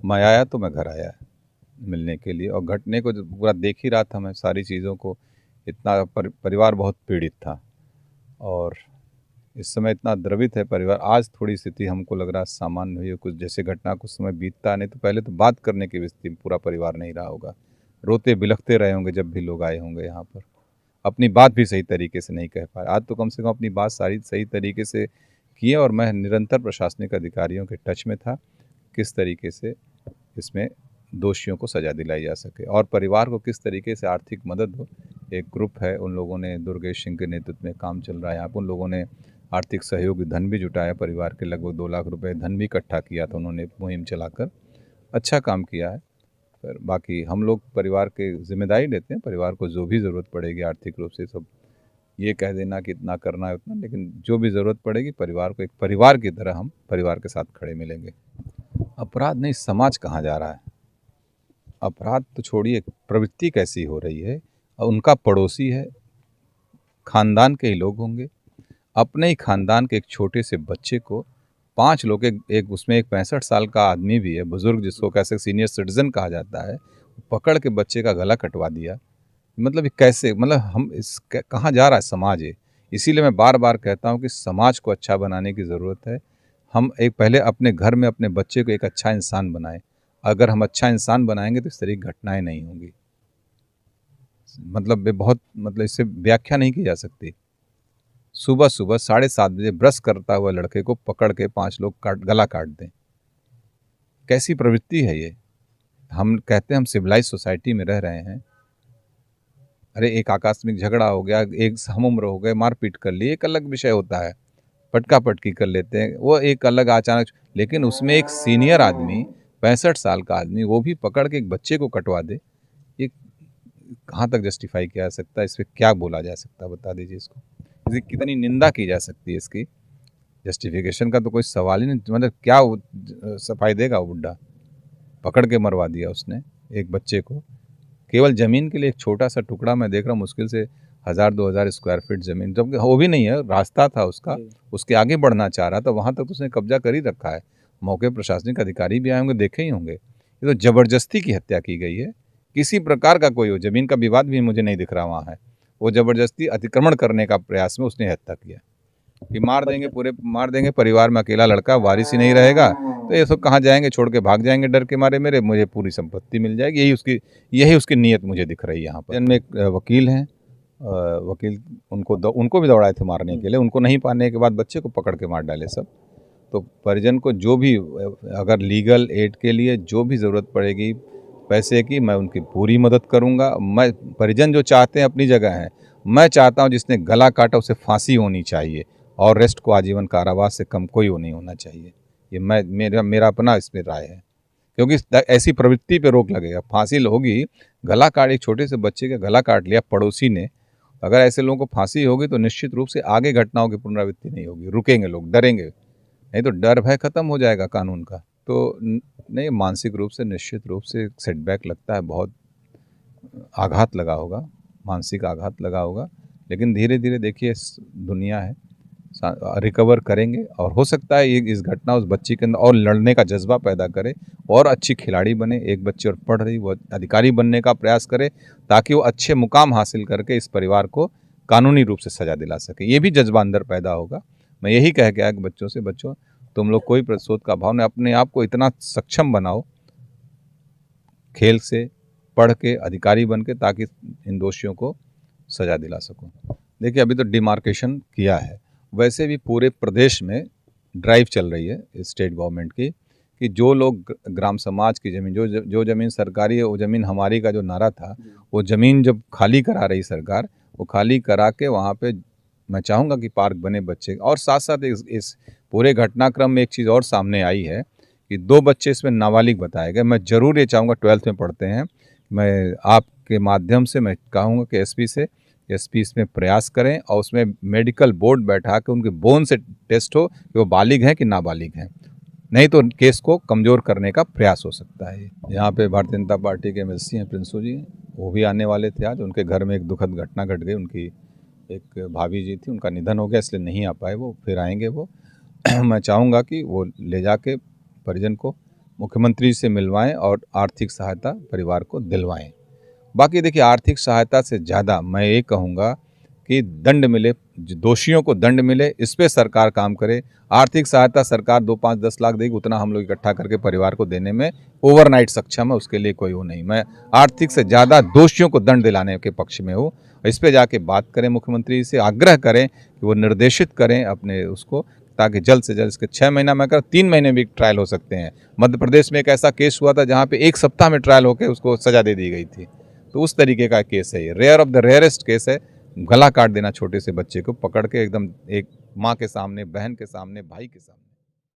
मैं आया तो मैं घर आया मिलने के लिए, और घटने को जब पूरा देख ही रहा था मैं सारी चीज़ों को। इतना परिवार बहुत पीड़ित था, और इस समय इतना द्रवित है परिवार। आज थोड़ी स्थिति हमको लग रहा है सामान्य हुई है, कुछ जैसे घटना कुछ समय बीतता, नहीं तो पहले तो बात करने की भी स्थिति में पूरा परिवार नहीं रहा होगा। रोते बिलखते रहे होंगे जब भी लोग आए होंगे यहाँ पर। अपनी बात भी सही तरीके से नहीं कह पाए। आज तो कम से कम अपनी बात सारी सही तरीके से किए, और मैं निरंतर प्रशासनिक अधिकारियों के टच में था, किस तरीके से इसमें दोषियों को सज़ा दिलाई जा सके और परिवार को किस तरीके से आर्थिक मदद हो। एक ग्रुप है, उन लोगों ने, दुर्गेश सिंह के नेतृत्व में काम चल रहा है यहाँ पर। उन लोगों ने आर्थिक सहयोग धन भी जुटाया, परिवार के लगभग 2 लाख रुपए धन भी इकट्ठा किया था उन्होंने मुहिम चलाकर। अच्छा काम किया है। पर बाकी हम लोग परिवार के जिम्मेदारी लेते हैं, परिवार को जो भी ज़रूरत पड़ेगी आर्थिक रूप से, सब ये कह देना कि इतना करना है उतना, लेकिन जो भी ज़रूरत पड़ेगी परिवार को एक परिवार की तरह हम परिवार के साथ खड़े मिलेंगे। अपराध नहीं, समाज कहाँ जा रहा है। अपराध तो छोड़िए, प्रवृत्ति कैसी हो रही है। उनका पड़ोसी है, खानदान के ही लोग होंगे, अपने ही खानदान के एक छोटे से बच्चे को 5 लोग, एक उसमें एक 65 साल का आदमी भी है, बुजुर्ग जिसको कैसे सीनियर सिटीजन कहा जाता है, पकड़ के बच्चे का गला कटवा दिया। मतलब ये कैसे, मतलब हम इस कहाँ जा रहा है समाज ये। इसीलिए मैं बार बार कहता हूँ कि समाज को अच्छा बनाने की ज़रूरत है। हम एक पहले अपने घर में अपने बच्चे को एक अच्छा इंसान बनाएं। अगर हम अच्छा इंसान बनाएंगे तो इस तरह की घटनाएं नहीं होंगी। मतलब ये बहुत, मतलब इससे व्याख्या नहीं की जा सकती। सुबह सुबह 7:30 बजे ब्रश करता हुआ लड़के को पकड़ के 5 लोग गला काट दें। कैसी प्रवृत्ति है ये। हम कहते हैं हम सिविलाइज सोसाइटी में रह रहे हैं। अरे एक आकस्मिक झगड़ा हो गया, एक हम उम्र हो गए, मारपीट कर ली, एक अलग विषय होता है, पटका पटकी कर लेते हैं, वो एक अलग अचानक। लेकिन उसमें एक सीनियर आदमी, 65 साल का आदमी, वो भी पकड़ के एक बच्चे को कटवा दे, ये कहाँ तक जस्टिफाई किया जा सकता है। इस पर क्या बोला जा सकता है, बता दीजिए इसको। इसकी कितनी निंदा की जा सकती है। इसकी जस्टिफिकेशन का तो कोई सवाल ही नहीं। मतलब क्या सफाई देगा वो बुड्ढा, पकड़ के मरवा दिया उसने एक बच्चे को, केवल ज़मीन के लिए। एक छोटा सा टुकड़ा मैं देख रहा हूँ, मुश्किल से 1000-2000 स्क्वायर फीट ज़मीन, जबकि वो भी नहीं है, रास्ता था उसका, उसके आगे बढ़ना चाह रहा था, वहाँ तक तो उसने कब्जा कर ही रखा है। मौके प्रशासनिक अधिकारी भी आए होंगे, देखे ही होंगे। ये तो ज़बरदस्ती की हत्या की गई है। किसी प्रकार का कोई ज़मीन का विवाद भी मुझे नहीं दिख रहा वहाँ है। वो ज़बरदस्ती अतिक्रमण करने का प्रयास में उसने हत्या किया कि मार देंगे, पूरे मार देंगे, परिवार में अकेला लड़का, वारिस ही नहीं रहेगा, तो ये सब कहाँ जाएंगे, छोड़ के भाग जाएंगे डर के मारे मेरे, मुझे पूरी संपत्ति मिल जाएगी। यही उसकी नीयत मुझे दिख रही है यहाँ पर। जन्म एक वकील हैं, वकील उनको भी दौड़ाए थे मारने के लिए, उनको नहीं पाने के बाद बच्चे को पकड़ के मार डाले सब। तो परिजन को जो भी, अगर लीगल एड के लिए जो भी ज़रूरत पड़ेगी पैसे की, मैं उनकी पूरी मदद करूँगा। मैं, परिजन जो चाहते हैं अपनी जगह है, मैं चाहता हूँ जिसने गला काटा उसे फांसी होनी चाहिए, और रेस्ट को आजीवन कारावास से कम कोई वो नहीं होना चाहिए। ये मेरा अपना इसमें राय है, क्योंकि ऐसी प्रवृत्ति पे रोक लगेगा। फांसी होगी, गला काट, एक छोटे से बच्चे का गला काट लिया पड़ोसी ने, अगर ऐसे लोगों को फांसी होगी तो निश्चित रूप से आगे घटनाओं की पुनरावृत्ति नहीं होगी, रुकेंगे लोग, डरेंगे, नहीं तो डर भय खत्म हो जाएगा कानून का। तो नहीं, मानसिक रूप से निश्चित रूप से सेटबैक लगता है, बहुत आघात लगा होगा, मानसिक आघात लगा होगा, लेकिन धीरे धीरे देखिए दुनिया है, रिकवर करेंगे। और हो सकता है ये इस घटना उस बच्ची के अंदर और लड़ने का जज्बा पैदा करे, और अच्छी खिलाड़ी बने। एक बच्ची और पढ़ रही, वो अधिकारी बनने का प्रयास करे, ताकि वो अच्छे मुकाम हासिल करके इस परिवार को कानूनी रूप से सजा दिला सके। ये भी जज्बा अंदर पैदा होगा। मैं यही कह के आया कि बच्चों से, बच्चों तुम लोग कोई प्रतिशोध का भाव नहीं, अपने आप को इतना सक्षम बनाओ खेल से, पढ़ के, अधिकारी बन के, ताकि इन दोषियों को सजा दिला सको। देखिए अभी तो डिमार्केशन किया है, वैसे भी पूरे प्रदेश में ड्राइव चल रही है स्टेट गवर्नमेंट की, कि जो लोग ग्राम समाज की ज़मीन, जो ज़मीन सरकारी है, वो ज़मीन हमारी का जो नारा था, वो ज़मीन जब खाली करा रही सरकार, वो खाली करा के वहाँ पे मैं चाहूँगा कि पार्क बने बच्चे। और साथ साथ इस पूरे घटनाक्रम में एक चीज़ और सामने आई है कि 2 बच्चे इसमें नाबालिग बताए गए। मैं ज़रूर ये चाहूँगा, 12th में पढ़ते हैं, मैं आपके माध्यम से मैं कहूँगा कि एसपी इसमें प्रयास करें, और उसमें मेडिकल बोर्ड बैठा के उनके बोन से टेस्ट हो कि वो बालिग हैं कि नाबालिग हैं, नहीं तो केस को कमज़ोर करने का प्रयास हो सकता है। यहाँ पे भारतीय जनता पार्टी के एमएलसी हैं प्रिंसू जी, वो भी आने वाले थे आज। उनके घर में एक दुखद घटना घट गई, उनकी एक भाभी जी थी, उनका निधन हो गया, इसलिए नहीं आ पाए वो, फिर आएंगे वो। मैं चाहूँगा कि वो ले जाके परिजन को मुख्यमंत्री से मिलवाएं और आर्थिक सहायता परिवार को दिलवाएं। बाकी देखिए, आर्थिक सहायता से ज़्यादा मैं ये कहूँगा कि दंड मिले, दोषियों को दंड मिले, इस पे सरकार काम करे। आर्थिक सहायता सरकार 2, 5, 10 लाख देगी, उतना हम लोग इकट्ठा करके परिवार को देने में ओवरनाइट सक्षम है, उसके लिए कोई वो नहीं। मैं आर्थिक से ज़्यादा दोषियों को दंड दिलाने के पक्ष में हूँ। इस पे जाके बात करें, मुख्यमंत्री से आग्रह करें कि वो निर्देशित करें अपने उसको, ताकि जल्द से जल्द इसके 6 महीना में कर 3 महीने भी ट्रायल हो सकते हैं। मध्य प्रदेश में एक ऐसा केस हुआ था जहाँ पे 1 सप्ताह में ट्रायल होकर उसको सजा दे दी गई थी। तो उस तरीके का केस है ये, rare of the rarest case है। गला काट देना छोटे से बच्चे को पकड़ के एकदम, एक माँ के सामने, बहन के सामने, भाई के सामने।